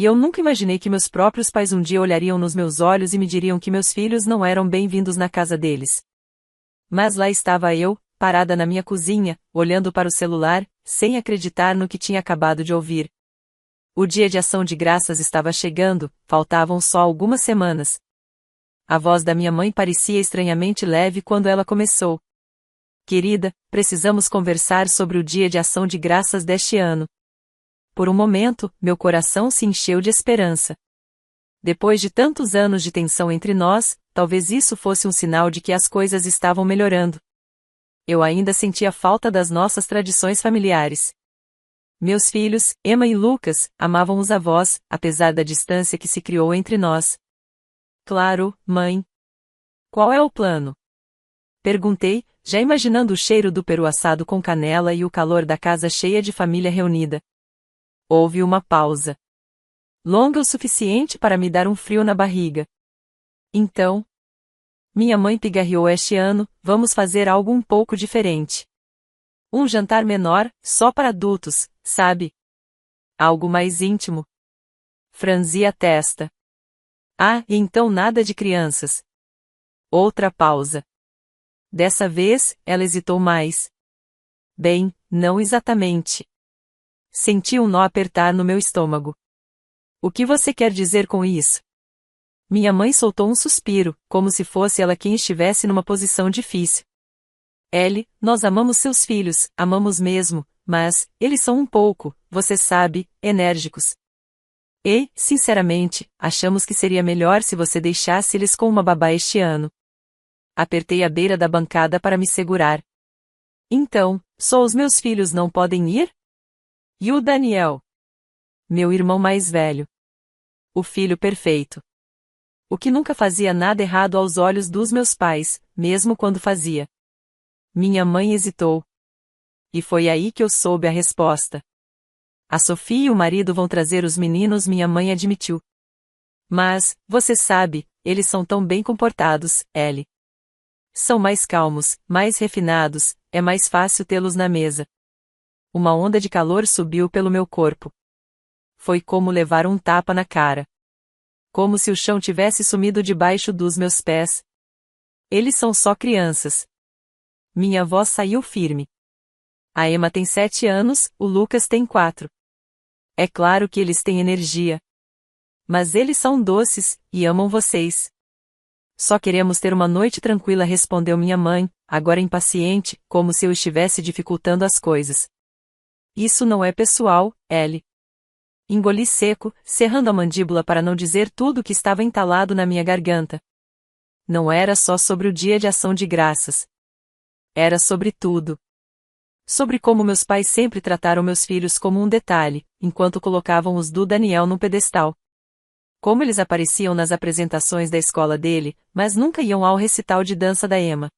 E eu nunca imaginei que meus próprios pais um dia olhariam nos meus olhos e me diriam que meus filhos não eram bem-vindos na casa deles. Mas lá estava eu, parada na minha cozinha, olhando para o celular, sem acreditar no que tinha acabado de ouvir. O dia de ação de graças estava chegando, faltavam só algumas semanas. A voz da minha mãe parecia estranhamente leve quando ela começou. Querida, precisamos conversar sobre o dia de ação de graças deste ano. Por um momento, meu coração se encheu de esperança. Depois de tantos anos de tensão entre nós, talvez isso fosse um sinal de que as coisas estavam melhorando. Eu ainda sentia falta das nossas tradições familiares. Meus filhos, Emma e Lucas, amavam os avós, apesar da distância que se criou entre nós. Claro, mãe. Qual é o plano? Perguntei, já imaginando o cheiro do peru assado com canela e o calor da casa cheia de família reunida. Houve uma pausa. Longa o suficiente para me dar um frio na barriga. Então, minha mãe pigarreou este ano, vamos fazer algo um pouco diferente. Um jantar menor, só para adultos, sabe? Algo mais íntimo. Franzi a testa. Ah, e então nada de crianças. Outra pausa. Dessa vez, ela hesitou mais. Bem, não exatamente. Senti um nó apertar no meu estômago. O que você quer dizer com isso? Minha mãe soltou um suspiro, como se fosse ela quem estivesse numa posição difícil. Ellie, nós amamos seus filhos, amamos mesmo, mas, eles são um pouco, você sabe, enérgicos. E, sinceramente, achamos que seria melhor se você deixasse eles com uma babá este ano. Apertei a beira da bancada para me segurar. Então, só os meus filhos não podem ir? E o Daniel? Meu irmão mais velho. O filho perfeito. O que nunca fazia nada errado aos olhos dos meus pais, mesmo quando fazia. Minha mãe hesitou. E foi aí que eu soube a resposta. A Sophie e o marido vão trazer os meninos, minha mãe admitiu. Mas, você sabe, eles são tão bem comportados, Ellie. São mais calmos, mais refinados, é mais fácil tê-los na mesa. Uma onda de calor subiu pelo meu corpo. Foi como levar um tapa na cara. Como se o chão tivesse sumido debaixo dos meus pés. Eles são só crianças. Minha voz saiu firme. A Emma tem 7 anos, o Lucas tem 4. É claro que eles têm energia. Mas eles são doces, e amam vocês. Só queremos ter uma noite tranquila, respondeu minha mãe, agora impaciente, como se eu estivesse dificultando as coisas. Isso não é pessoal, Ellie. Engoli seco, cerrando a mandíbula para não dizer tudo o que estava entalado na minha garganta. Não era só sobre o dia de ação de graças. Era sobre tudo. Sobre como meus pais sempre trataram meus filhos como um detalhe, enquanto colocavam os do Daniel num pedestal. Como eles apareciam nas apresentações da escola dele, mas nunca iam ao recital de dança da Emma.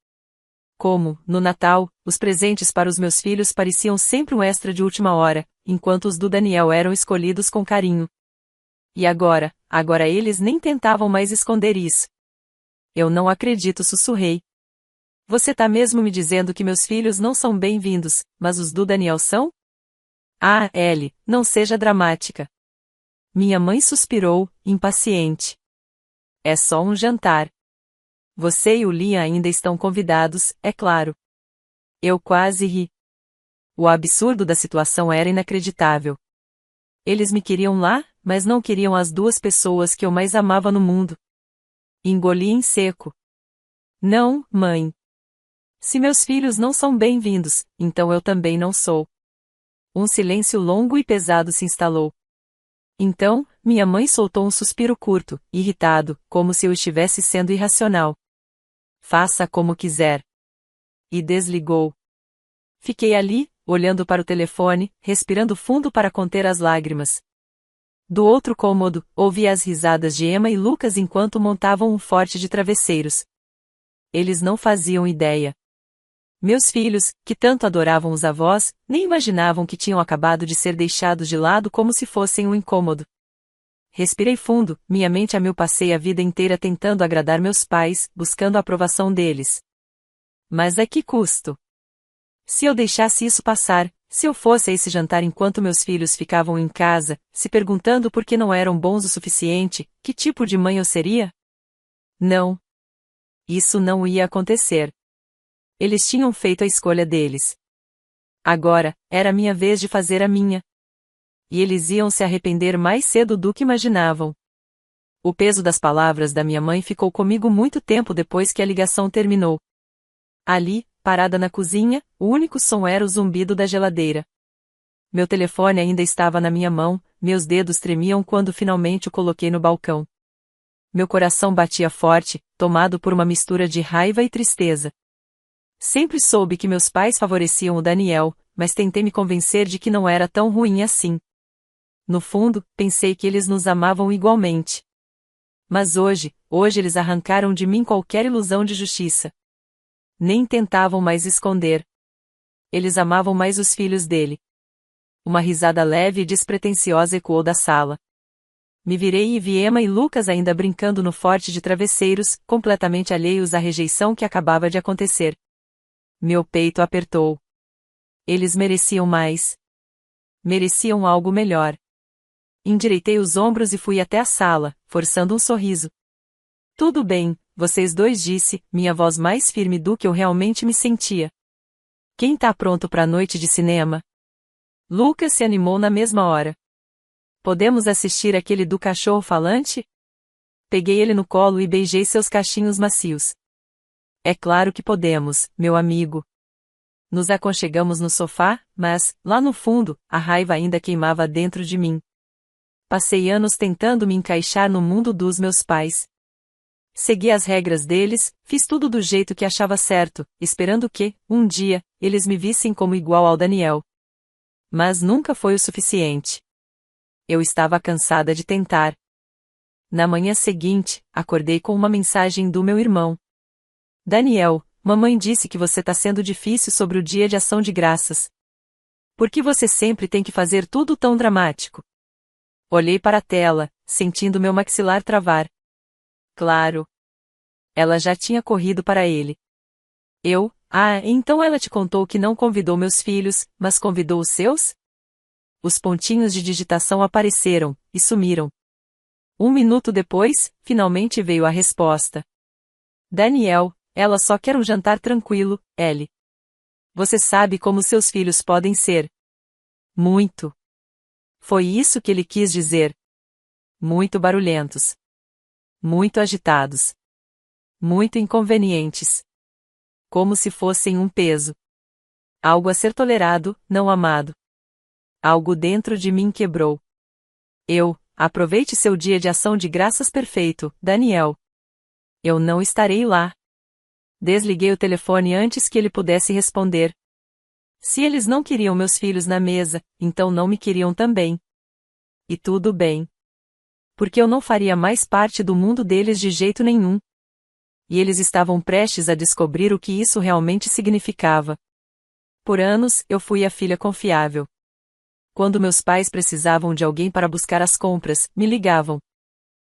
Como, no Natal, os presentes para os meus filhos pareciam sempre um extra de última hora, enquanto os do Daniel eram escolhidos com carinho. E agora eles nem tentavam mais esconder isso. Eu não acredito, sussurrei. Você tá mesmo me dizendo que meus filhos não são bem-vindos, mas os do Daniel são? Ah, Ellie, não seja dramática. Minha mãe suspirou, impaciente. É só um jantar. Você e o Liam ainda estão convidados, é claro. Eu quase ri. O absurdo da situação era inacreditável. Eles me queriam lá, mas não queriam as 2 pessoas que eu mais amava no mundo. Engoli em seco. Não, mãe. Se meus filhos não são bem-vindos, então eu também não sou. Um silêncio longo e pesado se instalou. Então, minha mãe soltou um suspiro curto, irritado, como se eu estivesse sendo irracional. Faça como quiser. E desligou. Fiquei ali, olhando para o telefone, respirando fundo para conter as lágrimas. Do outro cômodo, ouvi as risadas de Emma e Lucas enquanto montavam um forte de travesseiros. Eles não faziam ideia. Meus filhos, que tanto adoravam os avós, nem imaginavam que tinham acabado de ser deixados de lado como se fossem um incômodo. Respirei fundo, minha mente a mil, passei a vida inteira tentando agradar meus pais, buscando a aprovação deles. Mas a que custo? Se eu deixasse isso passar, Se eu fosse a esse jantar enquanto meus filhos ficavam em casa, se perguntando por que não eram bons o suficiente, que tipo de mãe eu seria? Não. Isso não ia acontecer. Eles tinham feito a escolha deles. Agora, era minha vez de fazer a minha. E eles iam se arrepender mais cedo do que imaginavam. O peso das palavras da minha mãe ficou comigo muito tempo depois que a ligação terminou. Ali, parada na cozinha, o único som era o zumbido da geladeira. Meu telefone ainda estava na minha mão, meus dedos tremiam quando finalmente o coloquei no balcão. Meu coração batia forte, tomado por uma mistura de raiva e tristeza. Sempre soube que meus pais favoreciam o Daniel, mas tentei me convencer de que não era tão ruim assim. No fundo, pensei que eles nos amavam igualmente. Mas hoje eles arrancaram de mim qualquer ilusão de justiça. Nem tentavam mais esconder. Eles amavam mais os filhos dele. Uma risada leve e despretensiosa ecoou da sala. Me virei e vi Emma e Lucas ainda brincando no forte de travesseiros, completamente alheios à rejeição que acabava de acontecer. Meu peito apertou. Eles mereciam mais. Mereciam algo melhor. Endireitei os ombros e fui até a sala, forçando um sorriso. Tudo bem, vocês dois, disse, minha voz mais firme do que eu realmente me sentia. Quem tá pronto para a noite de cinema? Lucas se animou na mesma hora. Podemos assistir aquele do cachorro falante? Peguei ele no colo e beijei seus cachinhos macios. É claro que podemos, meu amigo. Nos aconchegamos no sofá, mas, lá no fundo, a raiva ainda queimava dentro de mim. Passei anos tentando me encaixar no mundo dos meus pais. Segui as regras deles, fiz tudo do jeito que achava certo, esperando que, um dia, eles me vissem como igual ao Daniel. Mas nunca foi o suficiente. Eu estava cansada de tentar. Na manhã seguinte, acordei com uma mensagem do meu irmão. Daniel, mamãe disse que você tá sendo difícil sobre o dia de ação de graças. Por que você sempre tem que fazer tudo tão dramático? Olhei para a tela, sentindo meu maxilar travar. Claro. Ela já tinha corrido para ele. Então ela te contou que não convidou meus filhos, mas convidou os seus? Os pontinhos de digitação apareceram, e sumiram. 1 minuto depois, finalmente veio a resposta. Daniel, ela só quer um jantar tranquilo, Ellie. Você sabe como seus filhos podem ser. Muito. Foi isso que ele quis dizer. Muito barulhentos. Muito agitados. Muito inconvenientes. Como se fossem um peso. Algo a ser tolerado, não amado. Algo dentro de mim quebrou. Aproveite seu dia de ação de graças perfeito, Daniel. Eu não estarei lá. Desliguei o telefone antes que ele pudesse responder. Se eles não queriam meus filhos na mesa, então não me queriam também. E tudo bem. Porque eu não faria mais parte do mundo deles de jeito nenhum. E eles estavam prestes a descobrir o que isso realmente significava. Por anos, eu fui a filha confiável. Quando meus pais precisavam de alguém para buscar as compras, me ligavam.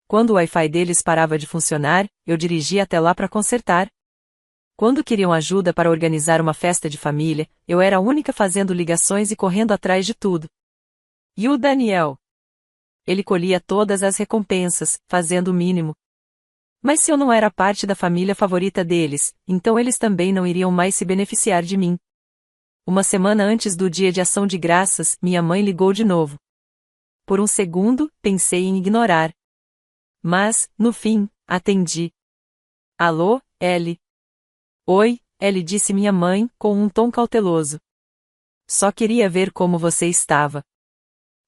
Quando o Wi-Fi deles parava de funcionar, eu dirigia até lá para consertar. Quando queriam ajuda para organizar uma festa de família, eu era a única fazendo ligações e correndo atrás de tudo. E o Daniel? Ele colhia todas as recompensas, fazendo o mínimo. Mas se eu não era parte da família favorita deles, então eles também não iriam mais se beneficiar de mim. Uma semana antes do dia de ação de graças, minha mãe ligou de novo. Por um segundo, pensei em ignorar. Mas, no fim, atendi. Alô, Ellie? Oi, Ellie, disse minha mãe, com um tom cauteloso. Só queria ver como você estava.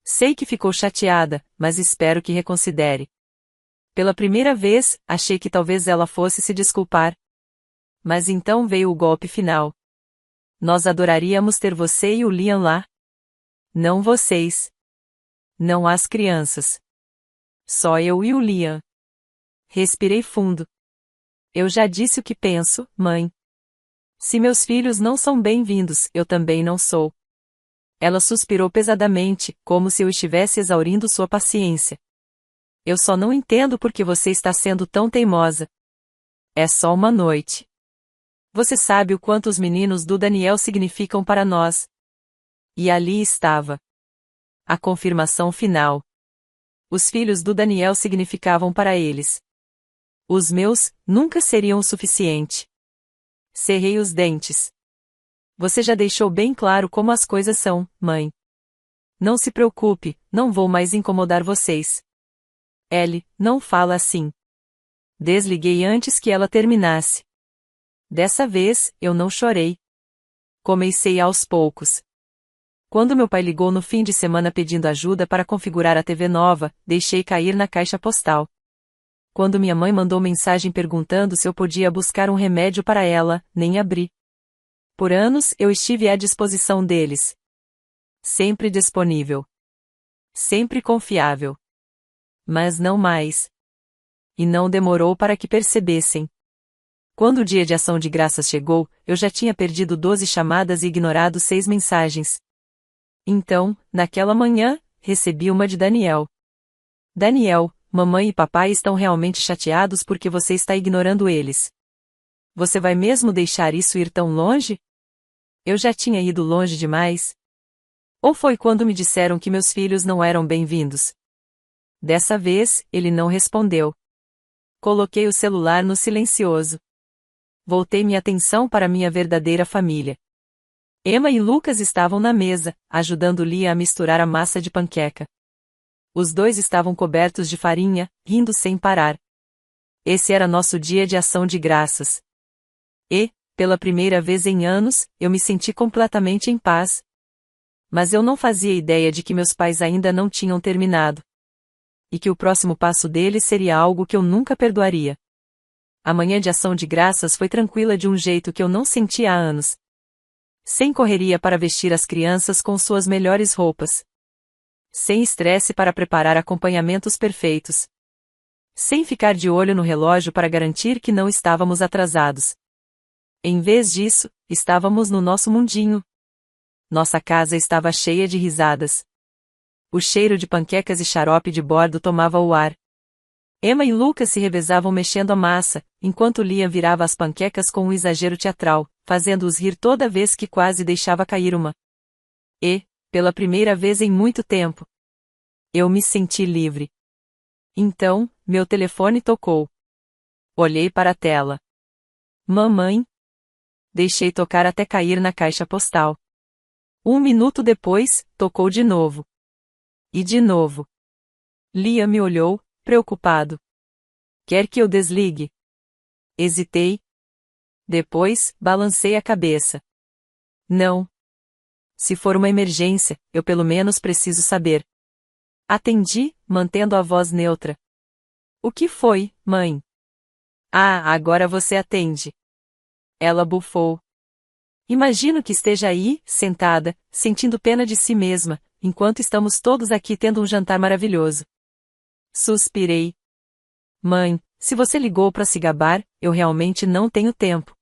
Sei que ficou chateada, mas espero que reconsidere. Pela primeira vez, achei que talvez ela fosse se desculpar. Mas então veio o golpe final. Nós adoraríamos ter você e o Liam lá. Não vocês. Não as crianças. Só eu e o Liam. Respirei fundo. Eu já disse o que penso, mãe. Se meus filhos não são bem-vindos, eu também não sou. Ela suspirou pesadamente, como se eu estivesse exaurindo sua paciência. Eu só não entendo por que você está sendo tão teimosa. É só uma noite. Você sabe o quanto os meninos do Daniel significam para nós. E ali estava a confirmação final. Os filhos do Daniel significavam para eles. Os meus nunca seriam o suficiente. Cerrei os dentes. Você já deixou bem claro como as coisas são, mãe. Não se preocupe, não vou mais incomodar vocês. Ellie, não fala assim. Desliguei antes que ela terminasse. Dessa vez, eu não chorei. Comecei aos poucos. Quando meu pai ligou no fim de semana pedindo ajuda para configurar a TV nova, deixei cair na caixa postal. Quando minha mãe mandou mensagem perguntando se eu podia buscar um remédio para ela, nem abri. Por anos eu estive à disposição deles. Sempre disponível. Sempre confiável. Mas não mais. E não demorou para que percebessem. Quando o dia de ação de graças chegou, eu já tinha perdido 12 chamadas e ignorado 6 mensagens. Então, naquela manhã, recebi uma de Daniel. Daniel, mamãe e papai estão realmente chateados porque você está ignorando eles. Você vai mesmo deixar isso ir tão longe? Eu já tinha ido longe demais. Ou foi quando me disseram que meus filhos não eram bem-vindos? Dessa vez, ele não respondeu. Coloquei o celular no silencioso. Voltei minha atenção para minha verdadeira família. Emma e Lucas estavam na mesa, ajudando Lia a misturar a massa de panqueca. Os dois estavam cobertos de farinha, rindo sem parar. Esse era nosso dia de ação de graças. E, pela primeira vez em anos, eu me senti completamente em paz. Mas eu não fazia ideia de que meus pais ainda não tinham terminado. E que o próximo passo deles seria algo que eu nunca perdoaria. A manhã de ação de graças foi tranquila de um jeito que eu não sentia há anos. Sem correria para vestir as crianças com suas melhores roupas. Sem estresse para preparar acompanhamentos perfeitos. Sem ficar de olho no relógio para garantir que não estávamos atrasados. Em vez disso, estávamos no nosso mundinho. Nossa casa estava cheia de risadas. O cheiro de panquecas e xarope de bordo tomava o ar. Emma e Lucas se revezavam mexendo a massa, enquanto Liam virava as panquecas com um exagero teatral, fazendo-os rir toda vez que quase deixava cair uma. E, pela primeira vez em muito tempo, eu me senti livre. Então, meu telefone tocou. Olhei para a tela. Mamãe? Deixei tocar até cair na caixa postal. 1 minuto depois, tocou de novo. E de novo. Liam me olhou, preocupado. Quer que eu desligue? Hesitei. Depois, balancei a cabeça. Não. Se for uma emergência, eu pelo menos preciso saber. Atendi, mantendo a voz neutra. O que foi, mãe? Ah, agora você atende. Ela bufou. Imagino que esteja aí, sentada, sentindo pena de si mesma, enquanto estamos todos aqui tendo um jantar maravilhoso. Suspirei. Mãe, se você ligou para se gabar, eu realmente não tenho tempo.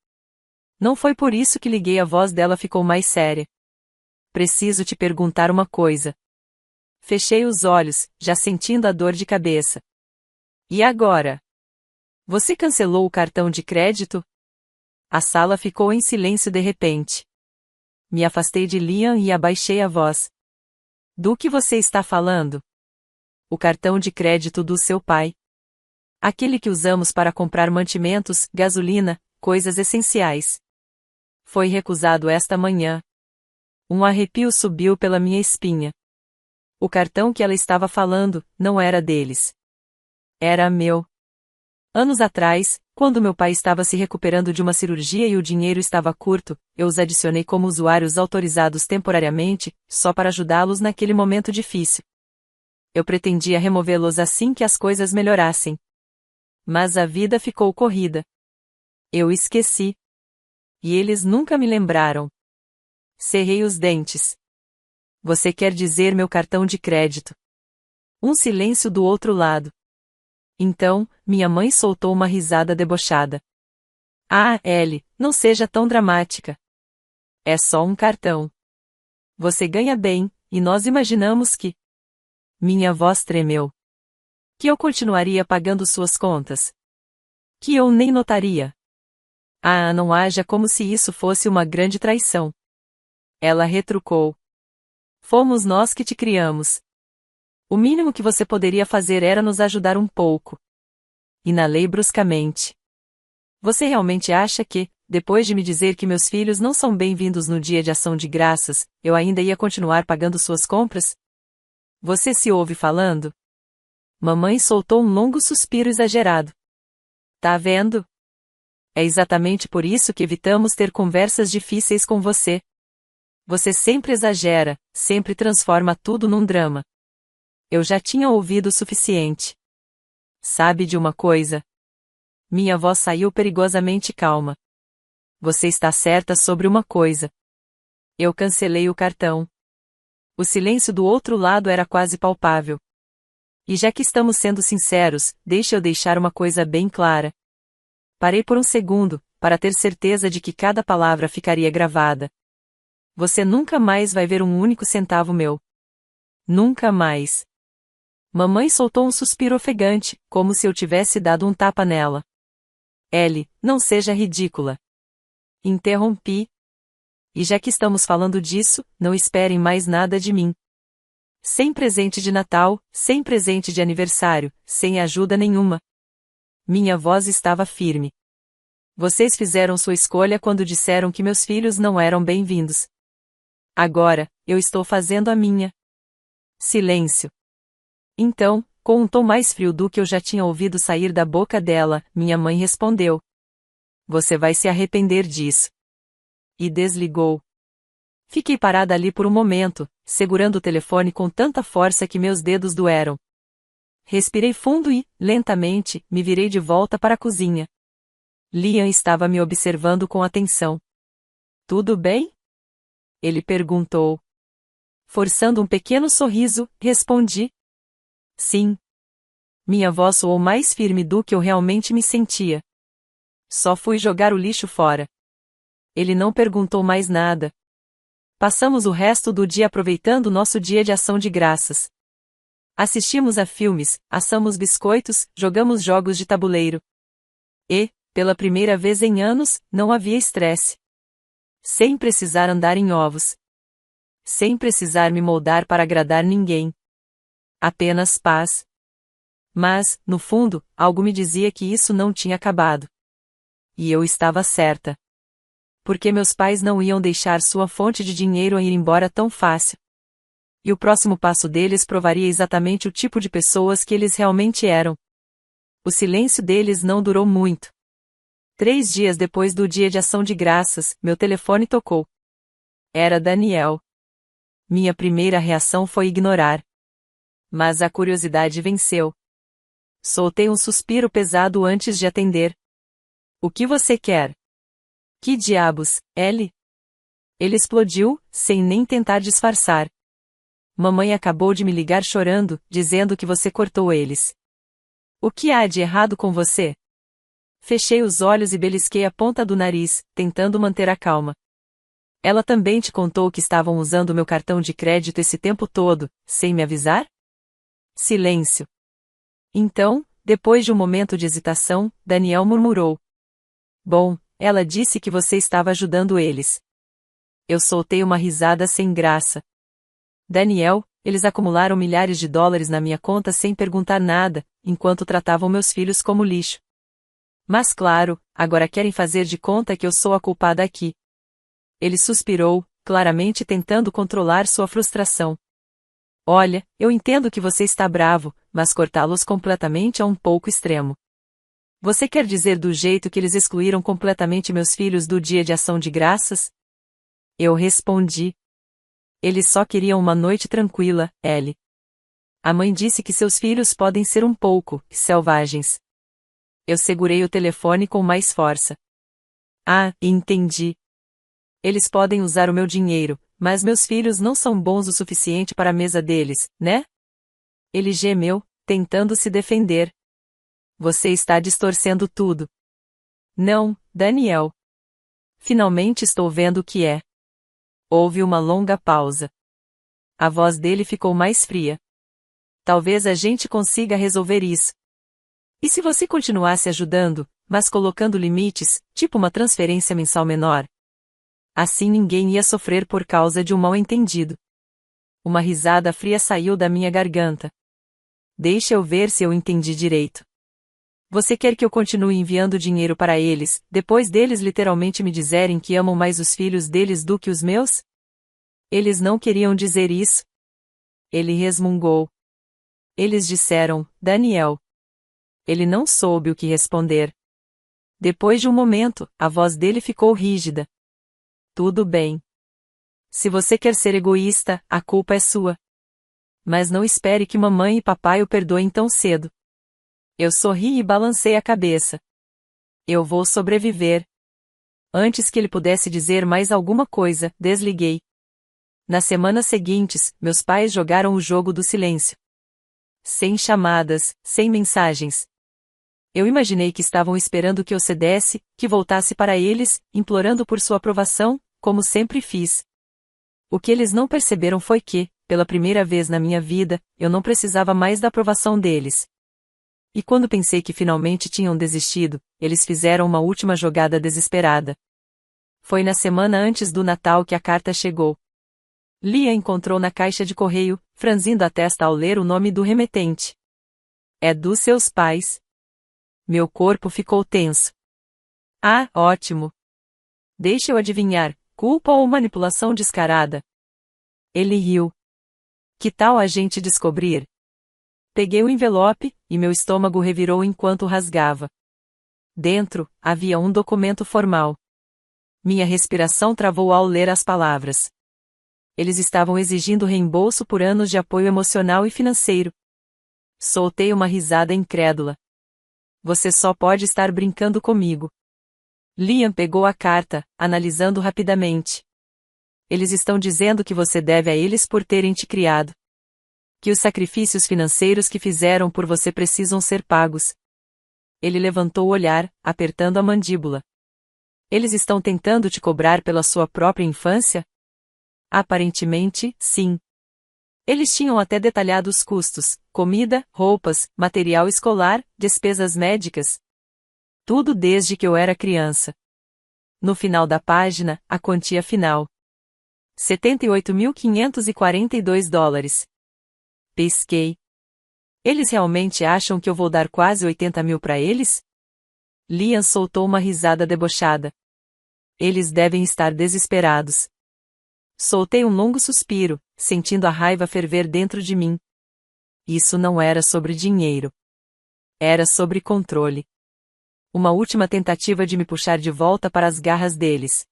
Não foi por isso que liguei, a voz dela ficou mais séria. Preciso te perguntar uma coisa. Fechei os olhos, já sentindo a dor de cabeça. E agora? Você cancelou o cartão de crédito? A sala ficou em silêncio de repente. Me afastei de Liam e abaixei a voz. Do que você está falando? O cartão de crédito do seu pai. Aquele que usamos para comprar mantimentos, gasolina, coisas essenciais. Foi recusado esta manhã. Um arrepio subiu pela minha espinha. O cartão que ela estava falando não era deles. Era meu. Anos atrás, quando meu pai estava se recuperando de uma cirurgia e o dinheiro estava curto, eu os adicionei como usuários autorizados temporariamente, só para ajudá-los naquele momento difícil. Eu pretendia removê-los assim que as coisas melhorassem. Mas a vida ficou corrida. Eu esqueci. E eles nunca me lembraram. Cerrei os dentes. Você quer dizer meu cartão de crédito? Um silêncio do outro lado. Então, minha mãe soltou uma risada debochada. Ah, Ellie, não seja tão dramática. É só um cartão. Você ganha bem, e nós imaginamos que... Minha voz tremeu. Que eu continuaria pagando suas contas. Que eu nem notaria. Ah, não haja como se isso fosse uma grande traição. Ela retrucou. Fomos nós que te criamos. O mínimo que você poderia fazer era nos ajudar um pouco. Inalei bruscamente. Você realmente acha que, depois de me dizer que meus filhos não são bem-vindos no dia de ação de graças, eu ainda ia continuar pagando suas compras? Você se ouve falando? Mamãe soltou um longo suspiro exagerado. Tá vendo? É exatamente por isso que evitamos ter conversas difíceis com você. Você sempre exagera, sempre transforma tudo num drama. Eu já tinha ouvido o suficiente. Sabe de uma coisa? Minha voz saiu perigosamente calma. Você está certa sobre uma coisa. Eu cancelei o cartão. O silêncio do outro lado era quase palpável. E já que estamos sendo sinceros, deixe eu deixar uma coisa bem clara. Parei por um segundo, para ter certeza de que cada palavra ficaria gravada. Você nunca mais vai ver um único centavo meu. Nunca mais. Mamãe soltou um suspiro ofegante, como se eu tivesse dado um tapa nela. Ellie, não seja ridícula. Interrompi. E já que estamos falando disso, não esperem mais nada de mim. Sem presente de Natal, sem presente de aniversário, sem ajuda nenhuma. Minha voz estava firme. Vocês fizeram sua escolha quando disseram que meus filhos não eram bem-vindos. Agora, eu estou fazendo a minha. Silêncio. Então, com um tom mais frio do que eu já tinha ouvido sair da boca dela, minha mãe respondeu. Você vai se arrepender disso. E desligou. Fiquei parada ali por um momento, segurando o telefone com tanta força que meus dedos doeram. Respirei fundo e, lentamente, me virei de volta para a cozinha. Liam estava me observando com atenção. Tudo bem? Ele perguntou. Forçando um pequeno sorriso, respondi. Sim. Minha voz soou mais firme do que eu realmente me sentia. Só fui jogar o lixo fora. Ele não perguntou mais nada. Passamos o resto do dia aproveitando nosso dia de ação de graças. Assistimos a filmes, assamos biscoitos, jogamos jogos de tabuleiro. E, pela primeira vez em anos, não havia estresse. Sem precisar andar em ovos. Sem precisar me moldar para agradar ninguém. Apenas paz. Mas, no fundo, algo me dizia que isso não tinha acabado. E eu estava certa. Porque meus pais não iam deixar sua fonte de dinheiro ir embora tão fácil. E o próximo passo deles provaria exatamente o tipo de pessoas que eles realmente eram. O silêncio deles não durou muito. 3 dias depois do dia de ação de graças, meu telefone tocou. Era Daniel. Minha primeira reação foi ignorar. Mas a curiosidade venceu. Soltei um suspiro pesado antes de atender. O que você quer? Que diabos, Ellie? Ele explodiu, sem nem tentar disfarçar. Mamãe acabou de me ligar chorando, dizendo que você cortou eles. O que há de errado com você? Fechei os olhos e belisquei a ponta do nariz, tentando manter a calma. Ela também te contou que estavam usando meu cartão de crédito esse tempo todo, sem me avisar? Silêncio. Então, depois de um momento de hesitação, Daniel murmurou. Bom, ela disse que você estava ajudando eles. Eu soltei uma risada sem graça. Daniel, eles acumularam milhares de dólares na minha conta sem perguntar nada, enquanto tratavam meus filhos como lixo. Mas claro, agora querem fazer de conta que eu sou a culpada aqui. Ele suspirou, claramente tentando controlar sua frustração. Olha, eu entendo que você está bravo, mas cortá-los completamente é um pouco extremo. Você quer dizer do jeito que eles excluíram completamente meus filhos do dia de ação de graças? Eu respondi. Eles só queriam uma noite tranquila, Ellie. A mãe disse que seus filhos podem ser um pouco selvagens. Eu segurei o telefone com mais força. Ah, entendi. Eles podem usar o meu dinheiro, mas meus filhos não são bons o suficiente para a mesa deles, né? Ele gemeu, tentando se defender. Você está distorcendo tudo. Não, Daniel. Finalmente estou vendo o que é. Houve uma longa pausa. A voz dele ficou mais fria. Talvez a gente consiga resolver isso. E se você continuasse ajudando, mas colocando limites, tipo uma transferência mensal menor? Assim ninguém ia sofrer por causa de um mal-entendido. Uma risada fria saiu da minha garganta. Deixa eu ver se eu entendi direito. Você quer que eu continue enviando dinheiro para eles, depois deles literalmente me dizerem que amam mais os filhos deles do que os meus? Eles não queriam dizer isso. Ele resmungou. Eles disseram, Daniel. Ele não soube o que responder. Depois de um momento, a voz dele ficou rígida. Tudo bem. Se você quer ser egoísta, a culpa é sua. Mas não espere que mamãe e papai o perdoem tão cedo. Eu sorri e balancei a cabeça. Eu vou sobreviver. Antes que ele pudesse dizer mais alguma coisa, desliguei. Nas semanas seguintes, meus pais jogaram o jogo do silêncio. Sem chamadas, sem mensagens. Eu imaginei que estavam esperando que eu cedesse, que voltasse para eles, implorando por sua aprovação, como sempre fiz. O que eles não perceberam foi que, pela primeira vez na minha vida, eu não precisava mais da aprovação deles. E quando pensei que finalmente tinham desistido, eles fizeram uma última jogada desesperada. Foi na semana antes do Natal que a carta chegou. Lia encontrou na caixa de correio, franzindo a testa ao ler o nome do remetente. É dos seus pais. Meu corpo ficou tenso. Ah, ótimo. Deixa eu adivinhar, culpa ou manipulação descarada? Ele riu. Que tal a gente descobrir? Peguei o envelope, e meu estômago revirou enquanto rasgava. Dentro, havia um documento formal. Minha respiração travou ao ler as palavras. Eles estavam exigindo reembolso por anos de apoio emocional e financeiro. Soltei uma risada incrédula. Você só pode estar brincando comigo. Liam pegou a carta, analisando rapidamente. Eles estão dizendo que você deve a eles por terem te criado. Que os sacrifícios financeiros que fizeram por você precisam ser pagos. Ele levantou o olhar, apertando a mandíbula. Eles estão tentando te cobrar pela sua própria infância? Aparentemente, sim. Eles tinham até detalhado os custos: comida, roupas, material escolar, despesas médicas. Tudo desde que eu era criança. No final da página, a quantia final. $78.542. Pisquei. Eles realmente acham que eu vou dar quase 80 mil para eles? Liam soltou uma risada debochada. Eles devem estar desesperados. Soltei um longo suspiro, sentindo a raiva ferver dentro de mim. Isso não era sobre dinheiro. Era sobre controle. Uma última tentativa de me puxar de volta para as garras deles.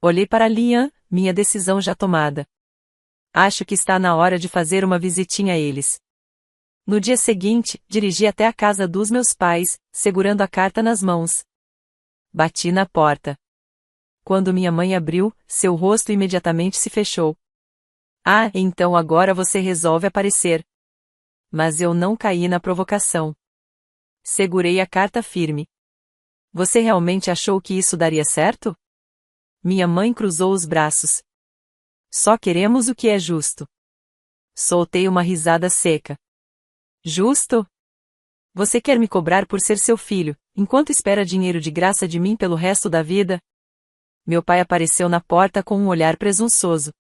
Olhei para Liam, minha decisão já tomada. Acho que está na hora de fazer uma visitinha a eles. No dia seguinte, dirigi até a casa dos meus pais, segurando a carta nas mãos. Bati na porta. Quando minha mãe abriu, seu rosto imediatamente se fechou. Ah, então agora você resolve aparecer. Mas eu não caí na provocação. Segurei a carta firme. Você realmente achou que isso daria certo? Minha mãe cruzou os braços. Só queremos o que é justo. Soltei uma risada seca. Justo? Você quer me cobrar por ser seu filho, enquanto espera dinheiro de graça de mim pelo resto da vida? Meu pai apareceu na porta com um olhar presunçoso.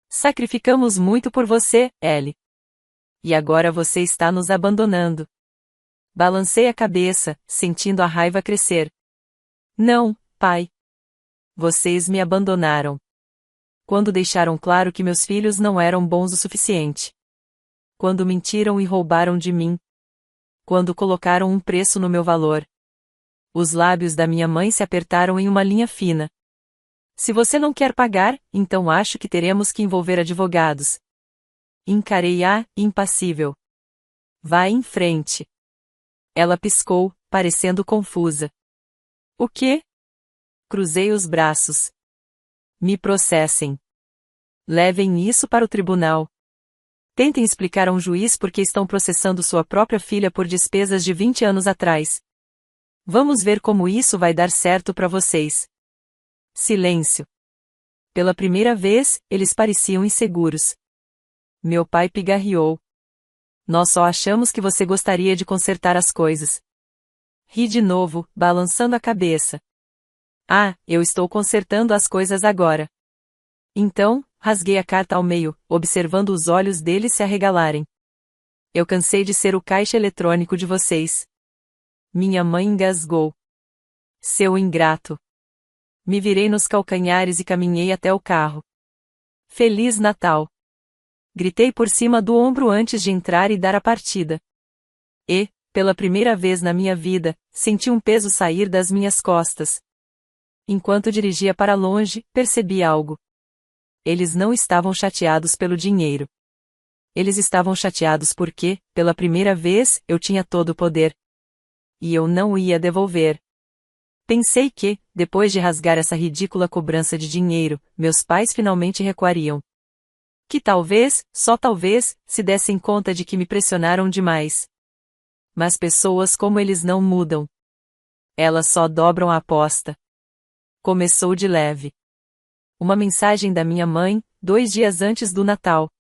Sacrificamos muito por você, Ellie. E agora você está nos abandonando. Balancei a cabeça, sentindo a raiva crescer. Não, pai. Vocês me abandonaram. Quando deixaram claro que meus filhos não eram bons o suficiente. Quando mentiram e roubaram de mim. Quando colocaram um preço no meu valor. Os lábios da minha mãe se apertaram em uma linha fina. Se você não quer pagar, então acho que teremos que envolver advogados. Encarei-a, impassível. Vá em frente. Ela piscou, parecendo confusa. O quê? Cruzei os braços. Me processem. Levem isso para o tribunal. Tentem explicar a um juiz por que estão processando sua própria filha por despesas de 20 anos atrás. Vamos ver como isso vai dar certo para vocês. Silêncio. Pela primeira vez, eles pareciam inseguros. Meu pai pigarreou. Nós só achamos que você gostaria de consertar as coisas. Ri de novo, balançando a cabeça. Ah, eu estou consertando as coisas agora. Então, rasguei a carta ao meio, observando os olhos deles se arregalarem. Eu cansei de ser o caixa eletrônico de vocês. Minha mãe engasgou. Seu ingrato. Me virei nos calcanhares e caminhei até o carro. Feliz Natal! Gritei por cima do ombro antes de entrar e dar a partida. E, pela primeira vez na minha vida, senti um peso sair das minhas costas. Enquanto dirigia para longe, percebi algo. Eles não estavam chateados pelo dinheiro. Eles estavam chateados porque, pela primeira vez, eu tinha todo o poder. E eu não ia devolver. Pensei que, depois de rasgar essa ridícula cobrança de dinheiro, meus pais finalmente recuariam. Que talvez, só talvez, se dessem conta de que me pressionaram demais. Mas pessoas como eles não mudam. Elas só dobram a aposta. Começou de leve. Uma mensagem da minha mãe, 2 dias antes do Natal.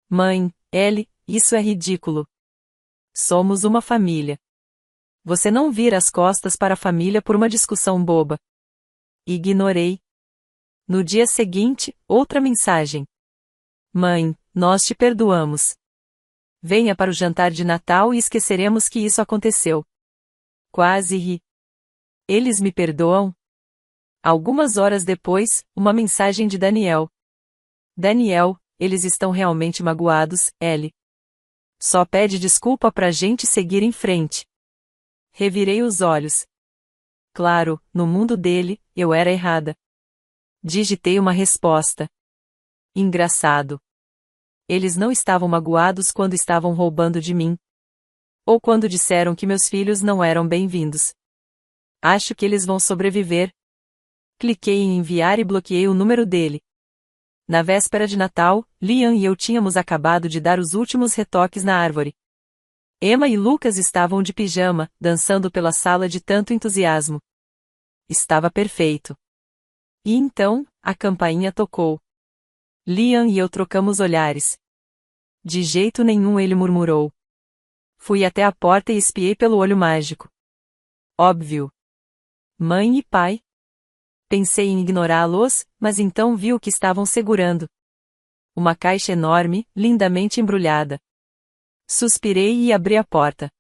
Mãe, Ellie, isso é ridículo. Somos uma família. Você não vira as costas para a família por uma discussão boba. Ignorei. No dia seguinte, outra mensagem. Mãe, nós te perdoamos. Venha para o jantar de Natal e esqueceremos que isso aconteceu. Quase ri. Eles me perdoam? Algumas horas depois, uma mensagem de Daniel. Daniel, eles estão realmente magoados, Ellie. Só pede desculpa pra gente seguir em frente. Revirei os olhos. Claro, no mundo dele, eu era errada. Digitei uma resposta. Engraçado. Eles não estavam magoados quando estavam roubando de mim. Ou quando disseram que meus filhos não eram bem-vindos. Acho que eles vão sobreviver. Cliquei em enviar e bloqueei o número dele. Na véspera de Natal, Liam e eu tínhamos acabado de dar os últimos retoques na árvore. Emma e Lucas estavam de pijama, dançando pela sala de tanto entusiasmo. Estava perfeito. E então, a campainha tocou. Liam e eu trocamos olhares. De jeito nenhum, ele murmurou. Fui até a porta e espiei pelo olho mágico. Óbvio. Mãe e pai. Pensei em ignorá-los, mas então vi o que estavam segurando. Uma caixa enorme, lindamente embrulhada. Suspirei e abri a porta.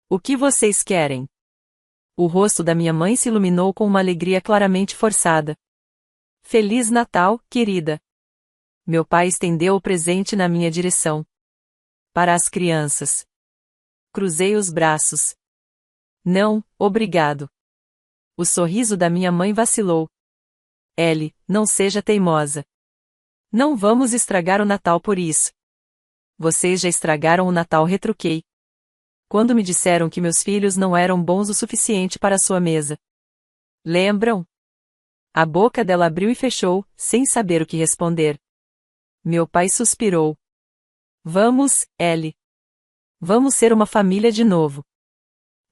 O que vocês querem? O rosto da minha mãe se iluminou com uma alegria claramente forçada. Feliz Natal, querida. Meu pai estendeu o presente na minha direção. Para as crianças. Cruzei os braços. Não, obrigado. O sorriso da minha mãe vacilou. Ellie, não seja teimosa. Não vamos estragar o Natal por isso. Vocês já estragaram o Natal, retruquei. Quando me disseram que meus filhos não eram bons o suficiente para a sua mesa. Lembram? A boca dela abriu e fechou, sem saber o que responder. Meu pai suspirou. Vamos, Ellie. Vamos ser uma família de novo.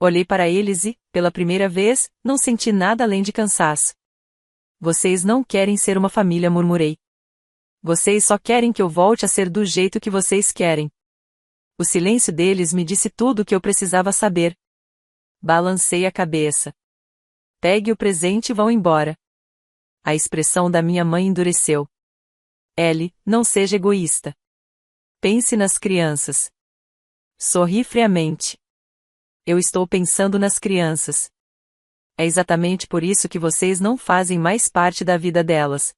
Olhei para eles e, pela primeira vez, não senti nada além de cansaço. Vocês não querem ser uma família, murmurei. Vocês só querem que eu volte a ser do jeito que vocês querem. O silêncio deles me disse tudo o que eu precisava saber. Balancei a cabeça. Pegue o presente e vão embora. A expressão da minha mãe endureceu. Ellie, não seja egoísta. Pense nas crianças. Sorri friamente. Eu estou pensando nas crianças. É exatamente por isso que vocês não fazem mais parte da vida delas.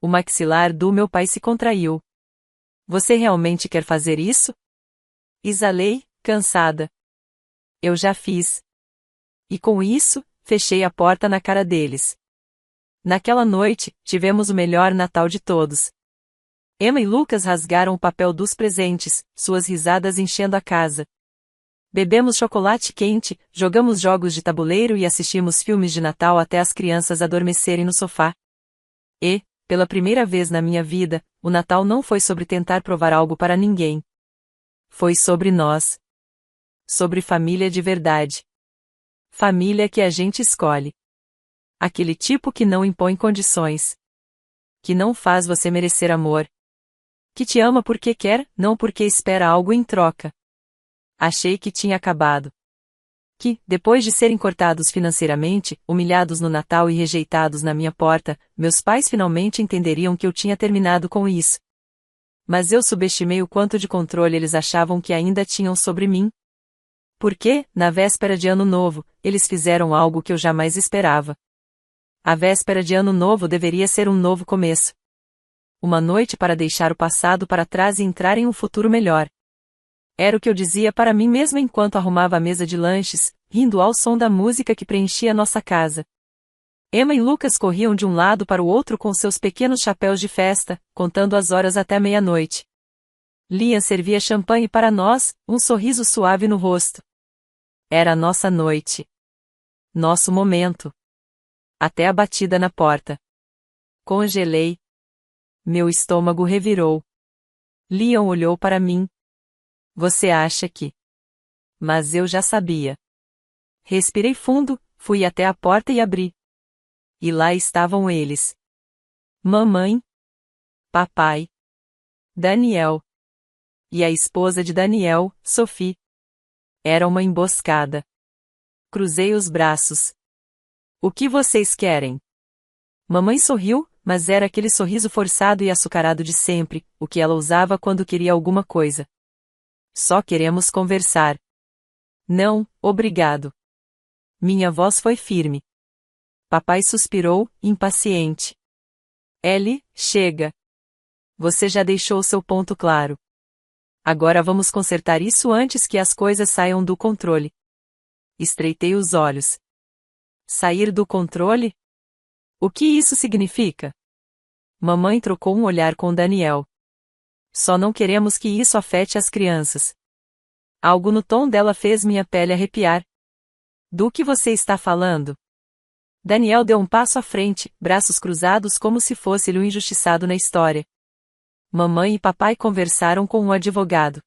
O maxilar do meu pai se contraiu. Você realmente quer fazer isso? Exalei, cansada. Eu já fiz. E com isso, fechei a porta na cara deles. Naquela noite, tivemos o melhor Natal de todos. Emma e Lucas rasgaram o papel dos presentes, suas risadas enchendo a casa. Bebemos chocolate quente, jogamos jogos de tabuleiro e assistimos filmes de Natal até as crianças adormecerem no sofá. E, pela primeira vez na minha vida, o Natal não foi sobre tentar provar algo para ninguém. Foi sobre nós. Sobre família de verdade. Família que a gente escolhe. Aquele tipo que não impõe condições. Que não faz você merecer amor. Que te ama porque quer, não porque espera algo em troca. Achei que tinha acabado. Que, depois de serem cortados financeiramente, humilhados no Natal e rejeitados na minha porta, meus pais finalmente entenderiam que eu tinha terminado com isso. Mas eu subestimei o quanto de controle eles achavam que ainda tinham sobre mim. Porque, na véspera de Ano Novo, eles fizeram algo que eu jamais esperava. A véspera de Ano Novo deveria ser um novo começo. Uma noite para deixar o passado para trás e entrar em um futuro melhor. Era o que eu dizia para mim mesmo enquanto arrumava a mesa de lanches, rindo ao som da música que preenchia nossa casa. Emma e Lucas corriam de um lado para o outro com seus pequenos chapéus de festa, contando as horas até meia-noite. Liam servia champanhe para nós, um sorriso suave no rosto. Era a nossa noite. Nosso momento. Até a batida na porta. Congelei. Meu estômago revirou. Liam olhou para mim. Você acha que... Mas eu já sabia. Respirei fundo, fui até a porta e abri. E lá estavam eles. Mamãe. Papai. Daniel. E a esposa de Daniel, Sophie. Era uma emboscada. Cruzei os braços. O que vocês querem? Mamãe sorriu, mas era aquele sorriso forçado e açucarado de sempre, o que ela usava quando queria alguma coisa. Só queremos conversar. Não, obrigado. Minha voz foi firme. Papai suspirou, impaciente. Ellie, chega. Você já deixou seu ponto claro. Agora vamos consertar isso antes que as coisas saiam do controle. Estreitei os olhos. Sair do controle? O que isso significa? Mamãe trocou um olhar com Daniel. Só não queremos que isso afete as crianças. Algo no tom dela fez minha pele arrepiar. Do que você está falando? Daniel deu um passo à frente, braços cruzados como se fosse ele o injustiçado na história. Mamãe e papai conversaram com um advogado.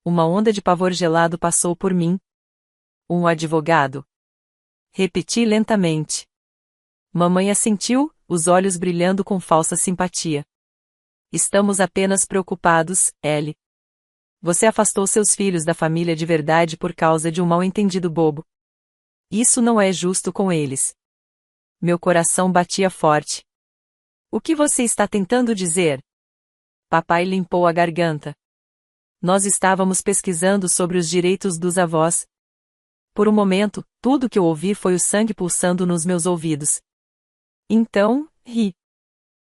Uma onda de pavor gelado passou por mim. Um advogado. Repeti lentamente. Mamãe assentiu, os olhos brilhando com falsa simpatia. Estamos apenas preocupados, Ellie. Você afastou seus filhos da família de verdade por causa de um mal-entendido bobo. Isso não é justo com eles. Meu coração batia forte. O que você está tentando dizer? Papai limpou a garganta. Nós estávamos pesquisando sobre os direitos dos avós. Por um momento, tudo que eu ouvi foi o sangue pulsando nos meus ouvidos. Então, ri.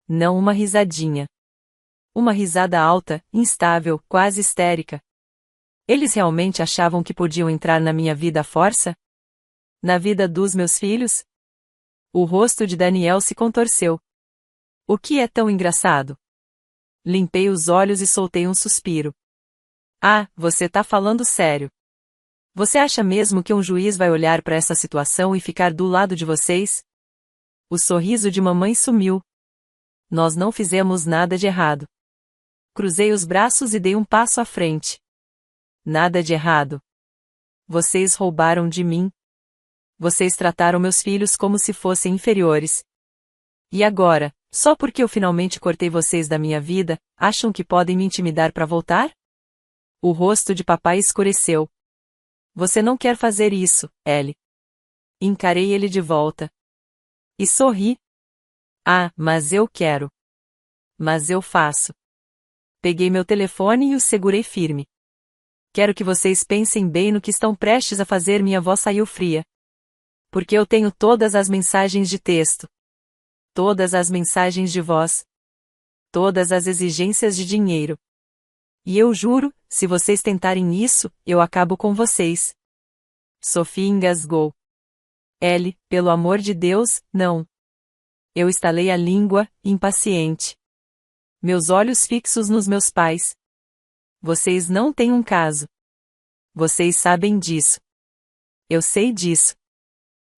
Não uma risadinha. Uma risada alta, instável, quase histérica. Eles realmente achavam que podiam entrar na minha vida à força? Na vida dos meus filhos? O rosto de Daniel se contorceu. O que é tão engraçado? Limpei os olhos e soltei um suspiro. Ah, você tá falando sério. Você acha mesmo que um juiz vai olhar para essa situação e ficar do lado de vocês? O sorriso de mamãe sumiu. Nós não fizemos nada de errado. Cruzei os braços e dei um passo à frente. Nada de errado. Vocês roubaram de mim. Vocês trataram meus filhos como se fossem inferiores. E agora, só porque eu finalmente cortei vocês da minha vida, acham que podem me intimidar para voltar? O rosto de papai escureceu. Você não quer fazer isso, Ellie. Encarei ele de volta. E sorri. Ah, mas eu quero. Mas eu faço. Peguei meu telefone e o segurei firme. Quero que vocês pensem bem no que estão prestes a fazer. Minha voz saiu fria. Porque eu tenho todas as mensagens de texto. Todas as mensagens de voz. Todas as exigências de dinheiro. E eu juro, se vocês tentarem isso, eu acabo com vocês. Sophie engasgou. Ellie, pelo amor de Deus, não. Eu estalei a língua, impaciente. Meus olhos fixos nos meus pais. Vocês não têm um caso. Vocês sabem disso. Eu sei disso.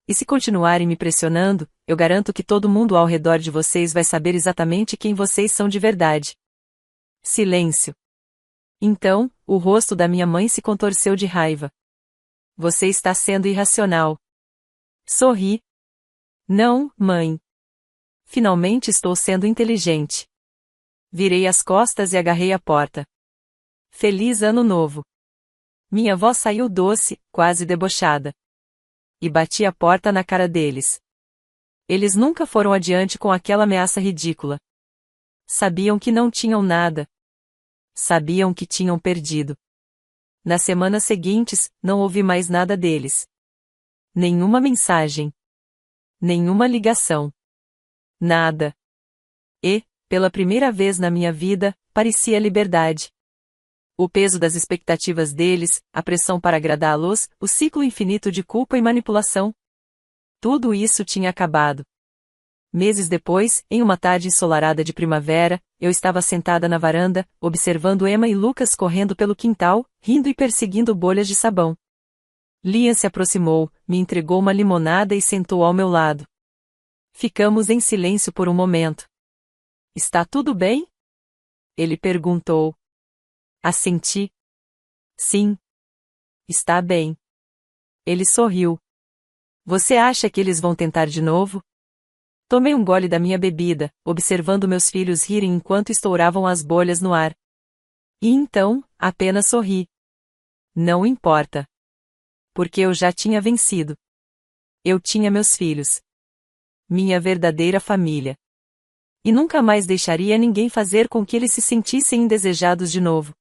E se continuarem me pressionando, eu garanto que todo mundo ao redor de vocês vai saber exatamente quem vocês são de verdade. Silêncio. Então, o rosto da minha mãe se contorceu de raiva. Você está sendo irracional. Sorri. Não, mãe. Finalmente estou sendo inteligente. Virei as costas e agarrei a porta. Feliz Ano Novo. Minha voz saiu doce, quase debochada. E bati a porta na cara deles. Eles nunca foram adiante com aquela ameaça ridícula. Sabiam que não tinham nada. Sabiam que tinham perdido. Nas semanas seguintes, não ouvi mais nada deles. Nenhuma mensagem. Nenhuma ligação. Nada. E, pela primeira vez na minha vida, parecia liberdade. O peso das expectativas deles, a pressão para agradá-los, o ciclo infinito de culpa e manipulação. Tudo isso tinha acabado. Meses depois, em uma tarde ensolarada de primavera, eu estava sentada na varanda, observando Emma e Lucas correndo pelo quintal, rindo e perseguindo bolhas de sabão. Liam se aproximou, me entregou uma limonada e sentou ao meu lado. Ficamos em silêncio por um momento. Está tudo bem? Ele perguntou. Assenti. Sim. Está bem. Ele sorriu. Você acha que eles vão tentar de novo? Tomei um gole da minha bebida, observando meus filhos rirem enquanto estouravam as bolhas no ar. E então, apenas sorri. Não importa. Porque eu já tinha vencido. Eu tinha meus filhos. Minha verdadeira família. E nunca mais deixaria ninguém fazer com que eles se sentissem indesejados de novo.